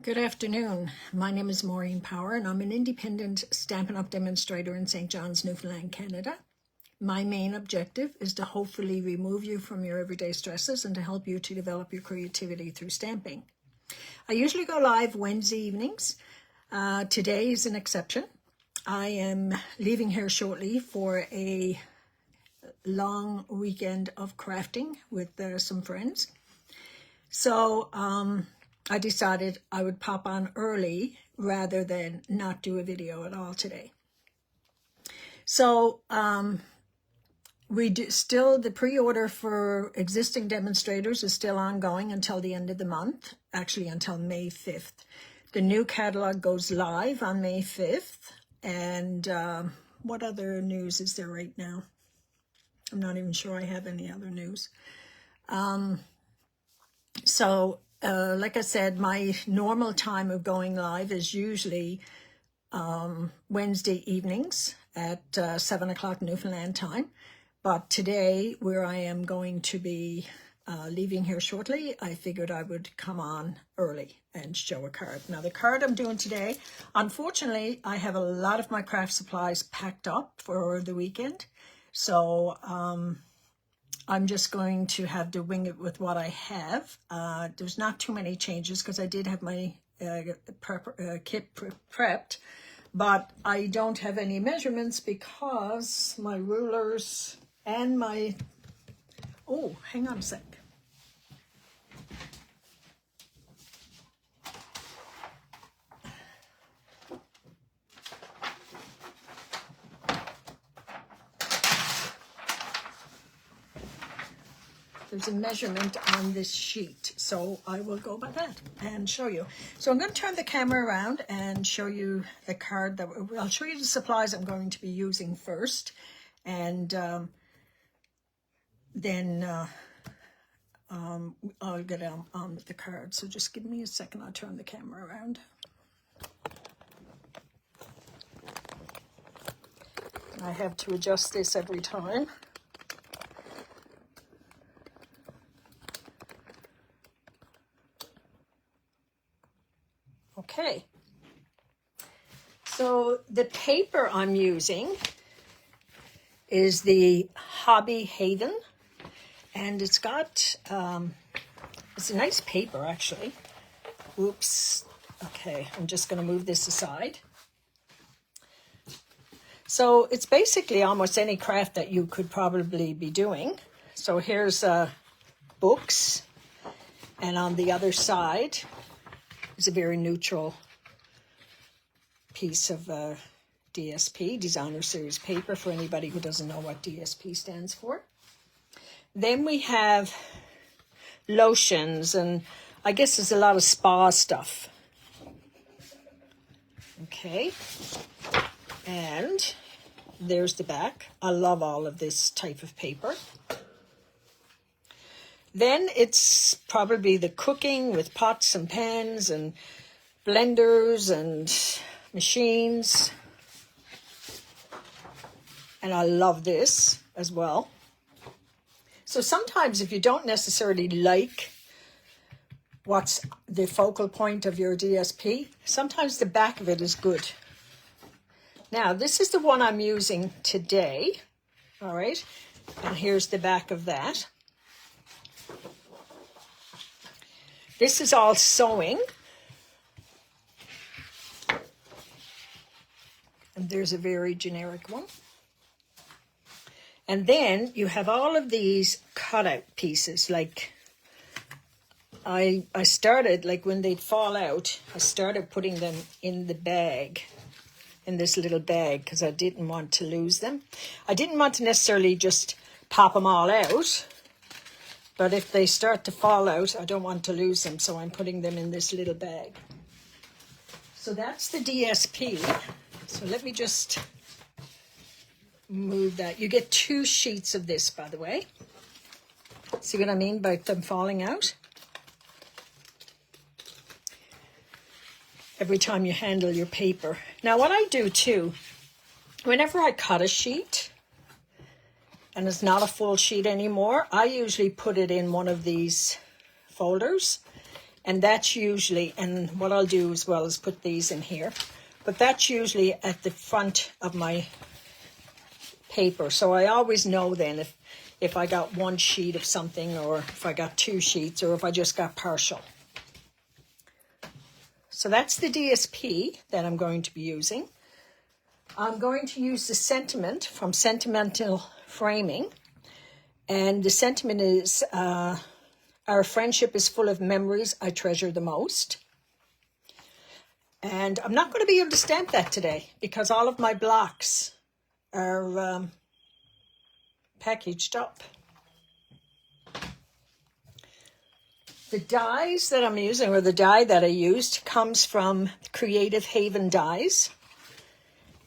Good afternoon. My name is Maureen Power and I'm an independent Stampin' Up! Demonstrator in St. John's, Newfoundland, Canada. My main objective is to hopefully remove you from your everyday stresses and to help you to develop your creativity through stamping. I usually go live Wednesday evenings. Today is an exception. I am leaving here shortly for a long weekend of crafting with some friends. So I decided I would pop on early rather than not do a video at all today. So the pre-order for existing demonstrators is still ongoing until the end of the month, actually until May 5th. The new catalog goes live on May 5th. And what other news is there right now? I'm not even sure I have any other news. Like I said, my normal time of going live is usually Wednesday evenings at 7 o'clock Newfoundland time. But today, where I am going to be leaving here shortly, I figured I would come on early and show a card. Now, the card I'm doing today, unfortunately, I have a lot of my craft supplies packed up for the weekend. So I'm just going to have to wing it with what I have. There's not too many changes because I did have my kit prepped, but I don't have any measurements because my rulers and my... Oh, hang on a sec. There's a measurement on this sheet, so I will go by that and show you. So I'm going to turn the camera around and show you the card that I'll show you the supplies I'm going to be using first, and then I'll get on with the card. So just give me a second. I'll turn the camera around. I have to adjust this every time. Okay, so the paper I'm using is the Hobby Haven, and it's got, it's a nice paper actually. Oops, okay, I'm just going to move this aside. So it's basically almost any craft that you could probably be doing. So here's books, and on the other side is a very neutral piece of DSP, Designer Series paper, for anybody who doesn't know what DSP stands for. Then we have lotions, and I guess there's a lot of spa stuff. Okay, and there's the back. I love all of this type of paper. Then it's probably the cooking with pots and pans and blenders and machines. And I love this as well. So sometimes if you don't necessarily like what's the focal point of your DSP, sometimes the back of it is good. Now, this is the one I'm using today. All right. And here's the back of that. This is all sewing. And there's a very generic one. And then you have all of these cutout pieces. Like I started, like when they'd fall out, I started putting them in the bag, in this little bag, because I didn't want to lose them. I didn't want to necessarily just pop them all out. But if they start to fall out, I don't want to lose them, so I'm putting them in this little bag. So that's the DSP. So let me just move that. You get 2 sheets of this, by the way. See what I mean by them falling out? Every time you handle your paper. Now, what I do too, whenever I cut a sheet, and it's not a full sheet anymore, I usually put it in one of these folders And that's usually, and what I'll do as well is put these in here, but that's usually at the front of my paper. So I always know then if I got one sheet of something, or if I got two sheets, or if I just got partial. So that's the DSP that I'm going to be using. I'm going to use the sentiment from Sentimental Framing. And the sentiment is, our friendship is full of memories I treasure the most. And I'm not going to be able to stamp that today because all of my blocks are packaged up. The dies that I'm using, or the die that I used, comes from Creative Haven Dies.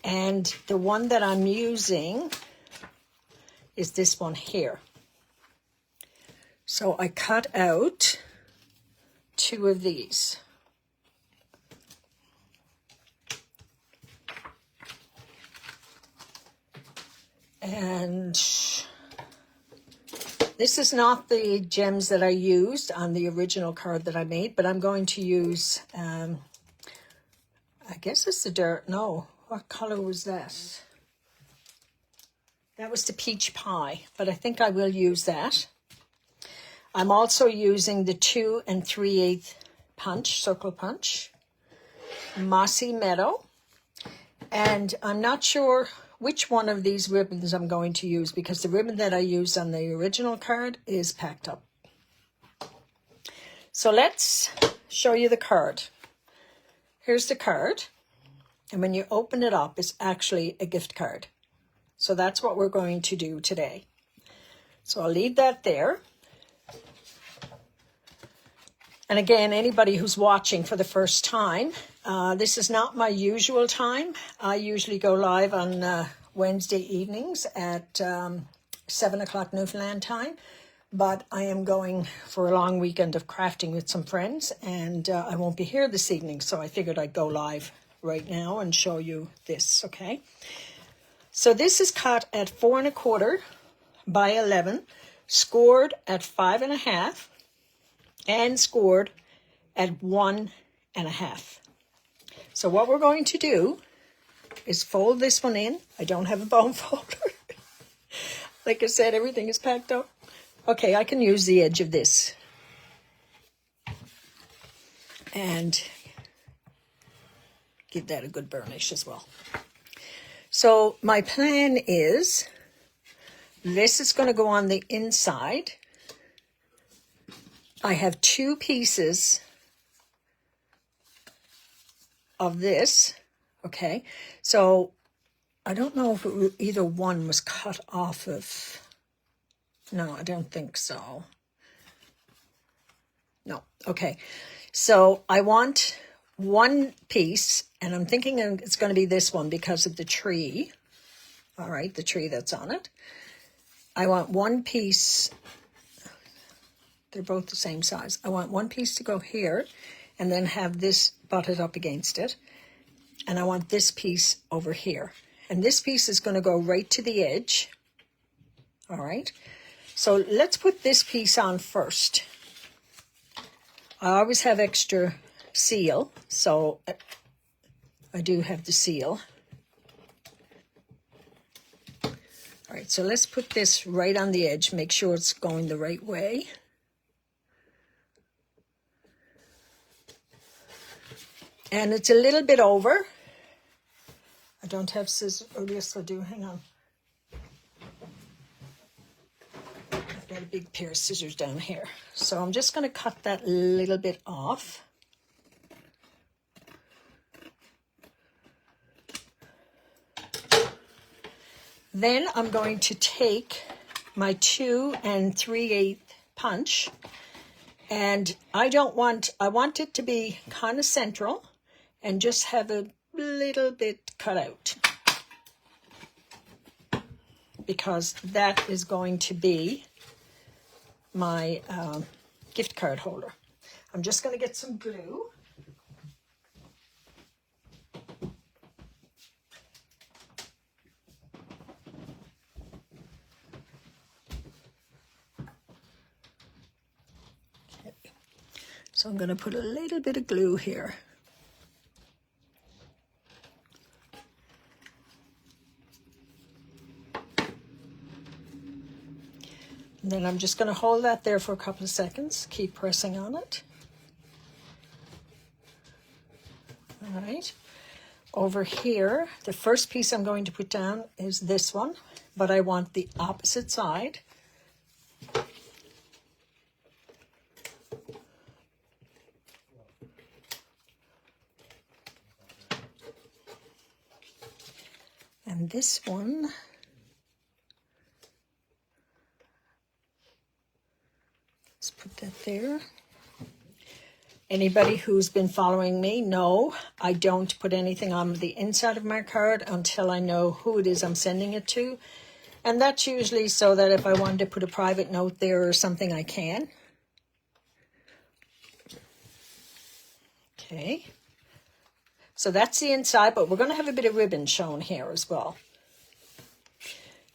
And the one that I'm using is this one here. So I cut out 2 of these. And this is not the gems that I used on the original card that I made, but I'm going to use, I guess it's the dirt. No, what color was that? That was the peach pie, but I think I will use that. I'm also using the 2 3/8 punch, circle punch, Mossy Meadow, and I'm not sure which one of these ribbons I'm going to use because the ribbon that I used on the original card is packed up. So let's show you the card. Here's the card, and when you open it up, it's actually a gift card. So that's what we're going to do today. So I'll leave that there. And again, anybody who's watching for the first time, this is not my usual time. I usually go live on Wednesday evenings at 7 o'clock Newfoundland time. But I am going for a long weekend of crafting with some friends, and I won't be here this evening. So I figured I'd go live right now and show you this, okay? So this is cut at 4 1/4 by 11, scored at 5 1/2. And scored at 1 1/2. So what we're going to do is fold this one in. I don't have a bone folder. Like I said, everything is packed up. Okay, I can use the edge of this. And give that a good burnish as well. So my plan is, this is going to go on the inside. I have 2 pieces of this, okay? So I don't know if either one was cut off of, no, I don't think so. No, okay. So I want one piece, and I'm thinking it's going to be this one because of the tree. All right, the tree that's on it. I want one piece. They're both the same size. I want one piece to go here and then have this butted up against it. And I want this piece over here. And this piece is going to go right to the edge. All right. So let's put this piece on first. I always have extra seal. So I do have the seal. All right. So let's put this right on the edge. Make sure it's going the right way. And it's a little bit over. I don't have scissors. Oh, yes, I do. Hang on. I've got a big pair of scissors down here. So I'm just going to cut that little bit off. Then I'm going to take my 2 3/8 punch. And I want it to be kind of central. And just have a little bit cut out. Because that is going to be my gift card holder. I'm just going to get some glue. So I'm going to put a little bit of glue here. And then I'm just going to hold that there for a couple of seconds. Keep pressing on it. All right. Over here, the first piece I'm going to put down is this one, but I want the opposite side. And this one, let's put that there. Anybody who's been following me know I don't put anything on the inside of my card until I know who it is I'm sending it to. And that's usually so that if I wanted to put a private note there or something, I can. Okay. So that's the inside, but we're going to have a bit of ribbon shown here as well.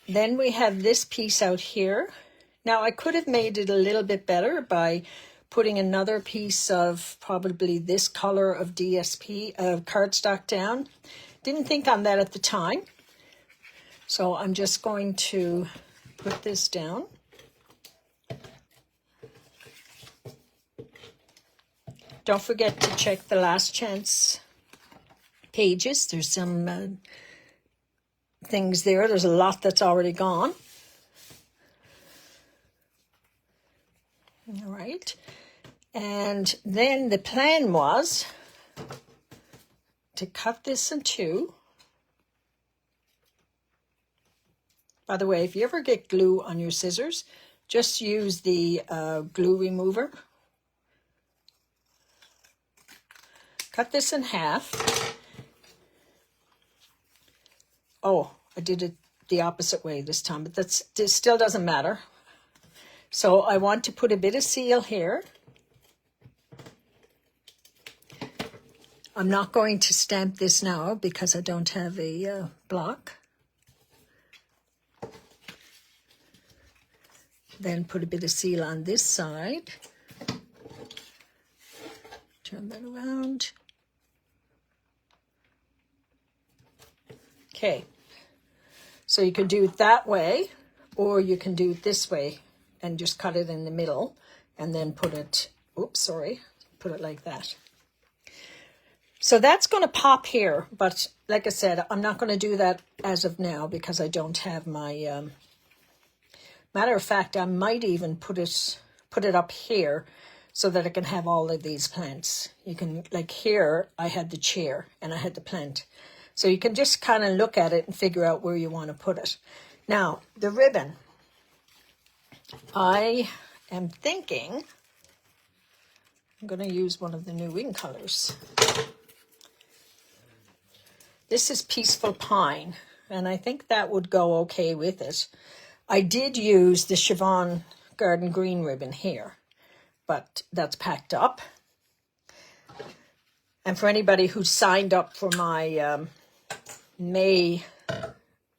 Then we have this piece out here. Now I could have made it a little bit better by putting another piece of probably this color of DSP, cardstock down. Didn't think on that at the time. So I'm just going to put this down. Don't forget to check the last chance pages. There's some things there. There's a lot that's already gone. All right. And then the plan was to cut this in two. By the way, if you ever get glue on your scissors, just use the glue remover. Cut this in half. Oh, I did it the opposite way this time, but this still doesn't matter. So I want to put a bit of seal here. I'm not going to stamp this now because I don't have a block. Then put a bit of seal on this side. Turn that around. Okay, so you can do it that way, or you can do it this way and just cut it in the middle and then put it, oops, sorry, put it like that. So that's going to pop here, but like I said, I'm not going to do that as of now because I don't have my, matter of fact, I might even put it up here so that I can have all of these plants. You can, like here, I had the chair and I had the plant. So you can just kind of look at it and figure out where you want to put it. Now, the ribbon. I am thinking I'm going to use one of the new wing colors. This is Peaceful Pine, and I think that would go okay with it. I did use the Siobhan Garden Green ribbon here, but that's packed up. And for anybody who signed up for my May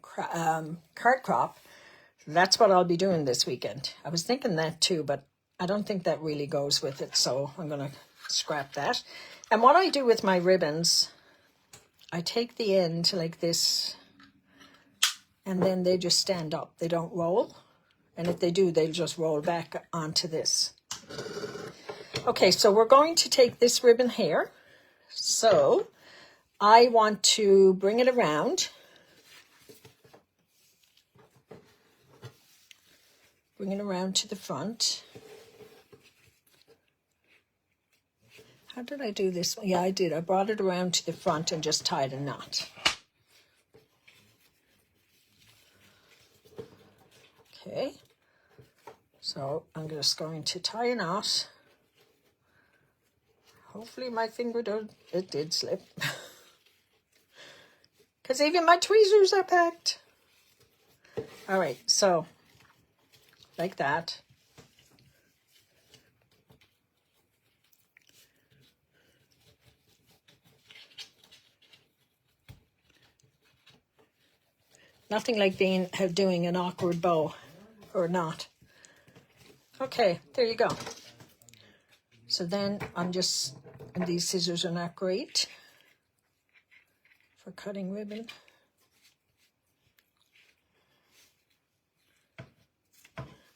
card crop, that's what I'll be doing this weekend. I was thinking that too, but I don't think that really goes with it, so I'm going to scrap that. And what I do with my ribbons, I take the end like this, and then they just stand up. They don't roll. And if they do, they'll just roll back onto this. Okay, so we're going to take this ribbon here. So I want to bring it around. Bring it around to the front. How did I do this? Yeah, I did. I brought it around to the front and just tied a knot. Okay. So I'm just going to tie a knot. Hopefully my finger it did slip. Because even my tweezers are packed. All right, so like that. Nothing like doing an awkward bow or knot. Okay, there you go. So then and these scissors are not great for cutting ribbon.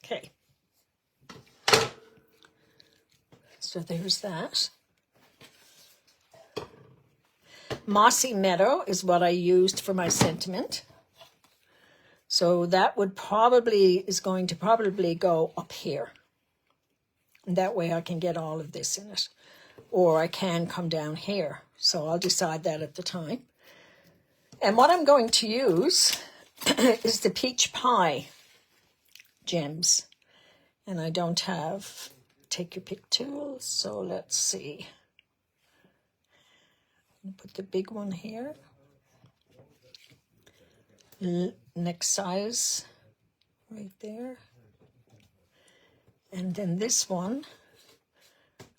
Okay. So there's that. Mossy Meadow is what I used for my sentiment. So that is going to probably go up here. And that way I can get all of this in it. Or I can come down here. So I'll decide that at the time. And what I'm going to use is the Peach Pie gems. And I don't have take your pick tool. So let's see. Put the big one here. Next size right there. And then this one,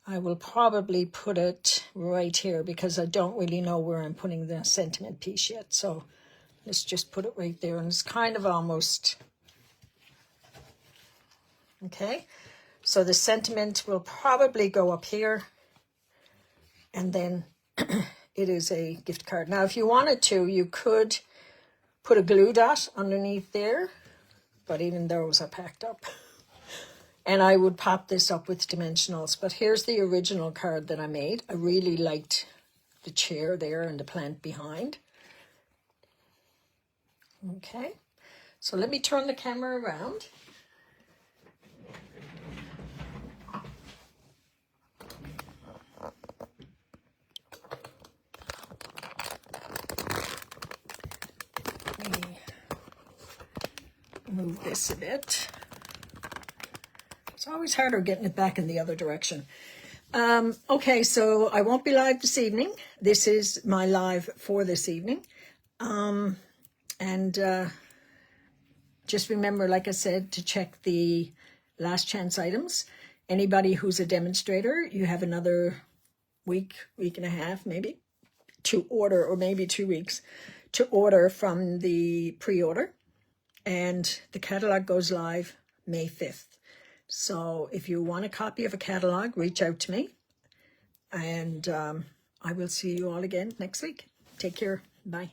I will probably put it right here because I don't really know where I'm putting the sentiment piece yet. So let's just put it right there. And it's kind of almost, okay. So the sentiment will probably go up here. And then it is a gift card. Now, if you wanted to, you could put a glue dot underneath there, but even those are packed up. And I would pop this up with dimensionals. But here's the original card that I made. I really liked the chair there and the plant behind. Okay, so let me turn the camera around. Move this a bit. It's always harder getting it back in the other direction. Okay, so I won't be live this evening. This is my live for this evening. Just remember, like I said, to check the last chance items. Anybody who's a demonstrator, you have another week and a half maybe to order, or maybe 2 weeks to order from the pre-order. And the catalog goes live May 5th. So if you want a copy of a catalog, reach out to me. And I will see you all again next week. Take care. Bye.